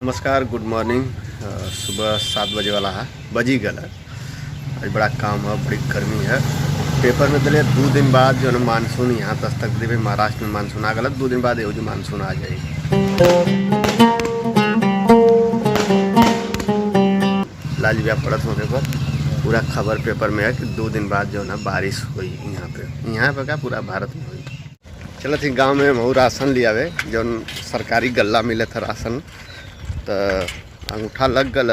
नमस्कार, good morning. सुबह 7 बजे वाला है, बजी गल है। आज बड़ा काम है, बड़ी गर्मी है। पेपर में दिले 2 दिन बाद जो है मानसून यहाँ दस्तक दे, महाराष्ट्र में मानसून आ गलत 2 दिन बाद जो मानसून आ जाएगी। लाजवाब पड़त होने पर पूरा खबर पेपर में है कि 2 दिन बाद जो है ना बारिश हुई यहाँ पे क्या पूरा भारत में हुई। चलो थी गांव में महू राशन लिया वे, जो सरकारी गल्ला मिले था राशन, तो अंगूठा लग गल।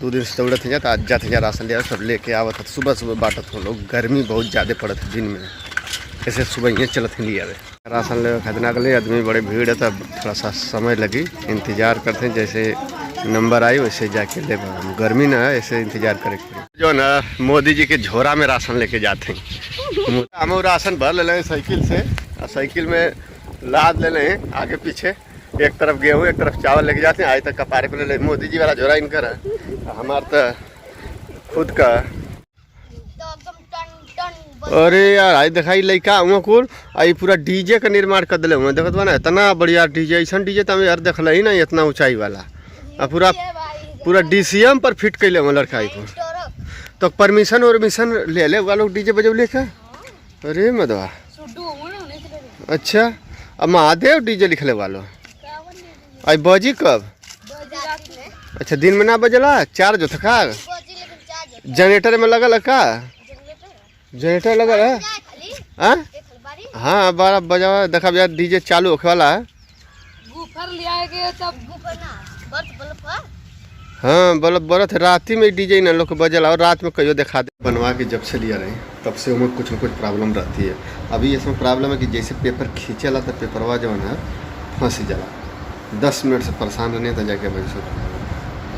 2 दिन से दौड़त थे तो आज जाते हैं राशन लिया, सब लेके आवत है। सुबह सुबह बांटत हो लोग, गर्मी बहुत ज़्यादा पड़त है दिन में, ऐसे सुबह ये चलत ही लिया राशन ले खरीदना के लिए। आदमी बड़े भीड़ है, तब थोड़ा सा समय लगी, इंतज़ार करते हैं। जैसे नंबर आई वैसे जाके ले, गर्मी ना है ऐसे इंतज़ार करे जो ना मोदी जी के झोरा में राशन लेके जाते हैं। हम राशन भर ले लें साइकिल से, साइकिल में लाद ले लें आगे पीछे, एक तरफ गेहूँ एक तरफ चावल लेके जाते हैं। आज तक कपारे पे ले ले। मोदी जी वाला झोरा इनकर है, हमारा तो खुद का। अरे यार आज दिखाई लड़का हुआ कुल आई पूरा डीजे का निर्माण कर दिले हुए, देखत बा ना इतना बढ़िया डीजे। ऐसा डीजे तो यार देखल ही नहीं, इतना ऊंचाई वाला पूरा पूरा DCM पर फिट कैले हुआ लड़का को। तो परमिशन ले ले लोग डीजे बजौले का। अरे मदवा, अच्छा अब महादेव डीजे लिखले वालो। आई बजी कब? अच्छा दिन में ना बजला, चार्ज होता का? जनरेटर में लगल है का? जनरेटर लगल है? हाँ 12 बजा देखा यार डीजे चालू होने वाला है। हाँ बल्ब बरत रात में डीजे ना लोग बजला, और रात में कहियो दिखा दे। बनवा के जब से लिया रहे तब से उनमें कुछ न कुछ प्रॉब्लम रहती है। अभी इसमें प्रॉब्लम है कि जैसे पेपर खींचेला तो पेपरवा जो है ना फंस जाला। 10 मिनट से परेशान रहने तो जाके भाई सब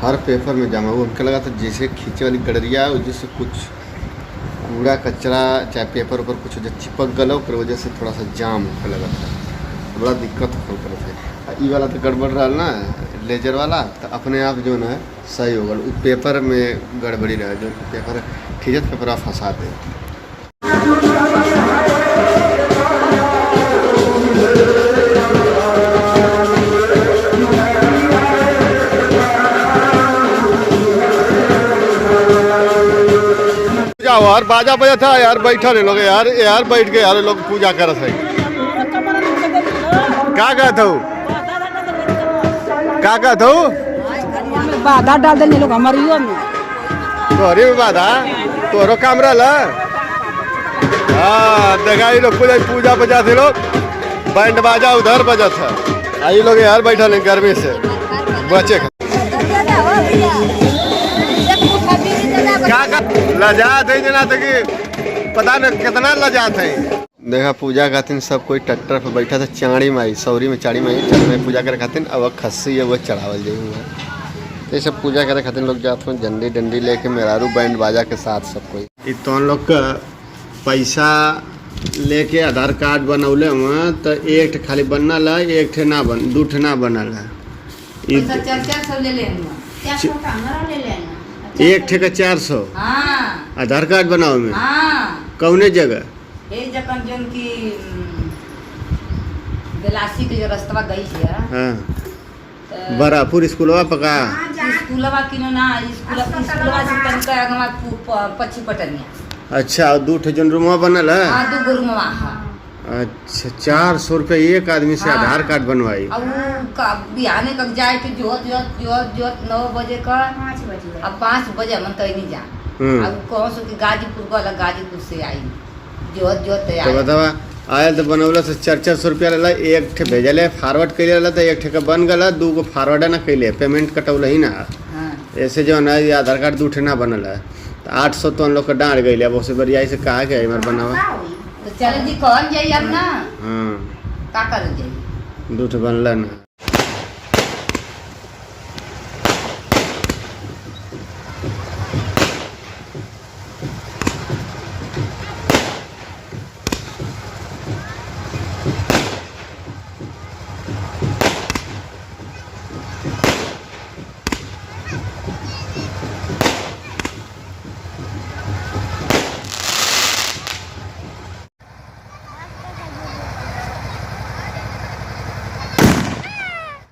हर पेपर में जमा हुआ। उनके लगा था जैसे खींचे वाली गडरिया जिससे कुछ कूड़ा कचरा चाहे पेपर ऊपर कुछ जो चिपक गल ओकर वजह से थोड़ा सा जाम होने लगा था, बड़ा दिक्कत हो करते। ई वाला तो गड़बड़ रहा ना लेजर वाला, तो अपने आप जो ना सही हो गल। पेपर में गड़बड़ी रहे, जो पेपर खींचत पेपर फंसा दे। यार बाजा बजा था यार, बैठा ले लोग यार बैठ के यार लोग पूजा करत है। का कहत हो बाधा डाल देने लोग हमारियों में। तोहरे में बाधा तोहरो काम रहला। हाँ देखा लोग पूजा बजा थे लोग, बैंड बाजा उधर बजा था। आई लोग यार बैठा ले गर्मी से बचे लजात है जना तक पता न कितना लजात है। देखा पूजा खातिर सब कोई ट्रैक्टर पर बैठा था। चाड़ी माई सौरी में चाड़ी माई पूजा करे खातिर, अब खस्सी है वो चढ़ावल जाए। ये सब पूजा करे खातिर लोग जाते हैं झंडी डंडी लेके, मेहरारू बैंड बाजा के साथ सब कोई। तो लोग का पैसा लेके आधार कार्ड बनौले हुआ तो एक खाली बनल है, एक ठे ना बन, 2 ठे ना बनल है। एक ठे का 400 आधार कार्ड बनाओ में। कौने जगह? के रास्ता गई है। हाँ बरापुर स्कूलवा पका स्कूलवा की ना स्कूलवा से तनका अगवा पच्छी पटनिया। अच्छा 2 ठे जन रूमवा बनल है। हां 2 रूमवा। अच्छा 400 रुपये एक आदमी से आधार कार्ड बनवाई। अब बिहाने तक जाए के जो 9 बजे का 5 बजे मन तक नहीं जा। अब कौन सो कि गाजीपुर का गाजीपुर से आई जो तो बतावा आयल तो बनौला से 400 रुपया लेला। एक ठे भेजले फॉरवर्ड कैले रहला तो एक ठे का बन गला, 2 गो फॉरवर्ड ना कैले, पेमेंट कटौल ही ना। ऐसे जो ना आधार कार्ड 2 ठे ना बनल है तो 800 तो लोग का डांट गई। अब उससे बढ़िया से कहा के हमार बनावा तो चलो जी कौन जाई अब ना। हाँ का कर जाई 2 ठे बनला ना।